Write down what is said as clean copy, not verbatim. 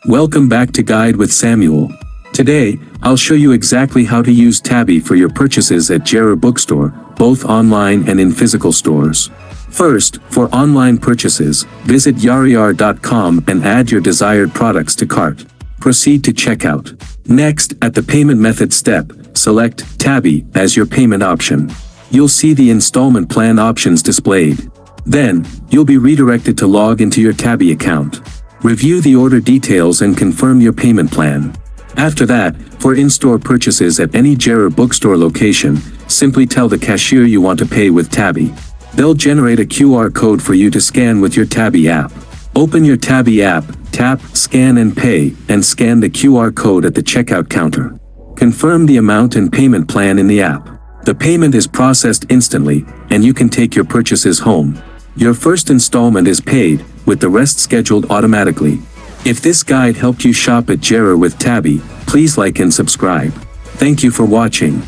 Welcome back to Guide with Samuel. Today, I'll show you exactly how to use Tabby for your purchases at Jarir Bookstore, both online and in physical stores. First, for online purchases, visit jarir.com and add your desired products to cart. Proceed to checkout. Next, at the payment method step, select Tabby as your payment option. You'll see the installment plan options displayed. Then, you'll be redirected to log into your Tabby account. Review the order details and confirm your payment plan. After that, for in-store purchases at any Jarir Bookstore location, simply tell the cashier you want to pay with Tabby. They'll generate a QR code for you to scan with your Tabby app. Open your Tabby app, tap, scan and pay, and scan the QR code at the checkout counter. Confirm the amount and payment plan in the app. The payment is processed instantly, and you can take your purchases home. Your first installment is paid, with the rest scheduled automatically. If this guide helped you shop at Jarir with Tabby, please like and subscribe. Thank you for watching.